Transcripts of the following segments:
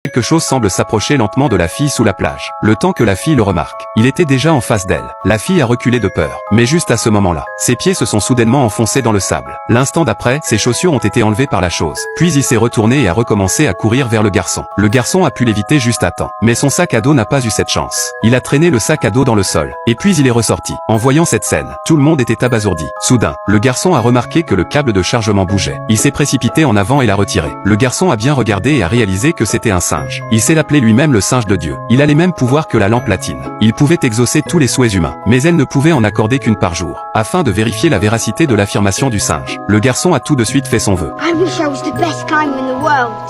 Quelque chose semble s'approcher lentement de la fille sous la plage. Le temps que la fille le remarque, il était déjà en face d'elle. La fille a reculé de peur. Mais juste à ce moment-là, ses pieds se sont soudainement enfoncés dans le sable. L'instant d'après, ses chaussures ont été enlevées par la chose. Puis il s'est retourné et a recommencé à courir vers le garçon. Le garçon a pu l'éviter juste à temps. Mais son sac à dos n'a pas eu cette chance. Il a traîné le sac à dos dans le sol. Et puis il est ressorti. En voyant cette scène, tout le monde était abasourdi. Soudain, le garçon a remarqué que le câble de chargement bougeait. Il s'est précipité en avant et l'a retiré. Le garçon a bien regardé et a réalisé que c'était un singe. Il s'est appelé lui-même le singe de Dieu. Il a les mêmes pouvoirs que la lampe latine. Il pouvait exaucer tous les souhaits humains, mais elle ne pouvait en accorder qu'une par jour. Afin de vérifier la véracité de l'affirmation du singe, le garçon a tout de suite fait son vœu.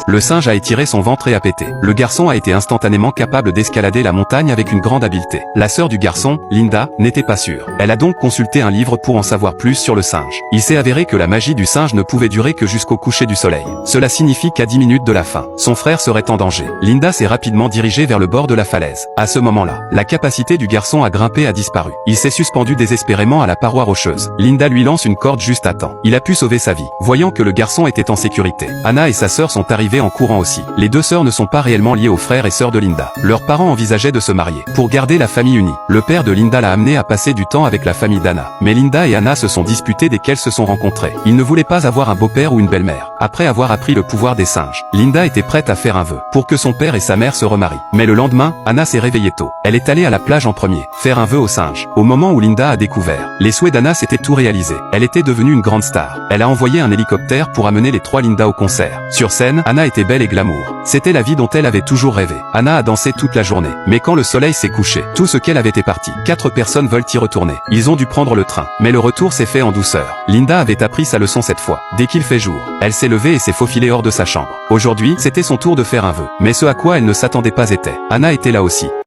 Le singe a étiré son ventre et a pété. Le garçon a été instantanément capable d'escalader la montagne avec une grande habileté. La sœur du garçon, Linda, n'était pas sûre. Elle a donc consulté un livre pour en savoir plus sur le singe. Il s'est avéré que la magie du singe ne pouvait durer que jusqu'au coucher du soleil. Cela signifie qu'à 10 minutes de la fin, son frère serait en danger. Linda s'est rapidement dirigée vers le bord de la falaise. À ce moment-là, la capacité du garçon à grimper a disparu. Il s'est suspendu désespérément à la paroi rocheuse. Linda lui lance une corde juste à temps. Il a pu sauver sa vie. Voyant que le garçon était en sécurité, Anna et sa sœur sont arrivées en courant aussi. Les deux sœurs ne sont pas réellement liées aux frères et sœurs de Linda. Leurs parents envisageaient de se marier. Pour garder la famille unie, le père de Linda l'a amené à passer du temps avec la famille d'Anna. Mais Linda et Anna se sont disputées dès qu'elles se sont rencontrées. Ils ne voulaient pas avoir un beau-père ou une belle-mère. Après avoir appris le pouvoir des singes, Linda était prête à faire un vœu pour que son père et sa mère se remarient. Mais le lendemain, Anna s'est réveillée tôt. Elle est allée à la plage en premier, faire un vœu au singe. Au moment où Linda a découvert, les souhaits d'Anna s'étaient tout réalisés. Elle était devenue une grande star. Elle a envoyé un hélicoptère pour amener les trois Linda au concert. Sur scène, Anna était belle et glamour. C'était la vie dont elle avait toujours rêvé. Anna a dansé toute la journée. Mais quand le soleil s'est couché, tout ce qu'elle avait est parti. 4 personnes veulent y retourner. Ils ont dû prendre le train. Mais le retour s'est fait en douceur. Linda avait appris sa leçon cette fois. Dès qu'il fait jour, elle s'est levée et s'est faufilée hors de sa chambre. Aujourd'hui, c'était son tour de faire un vœu. Mais ce à quoi elle ne s'attendait pas était. Anna était là aussi.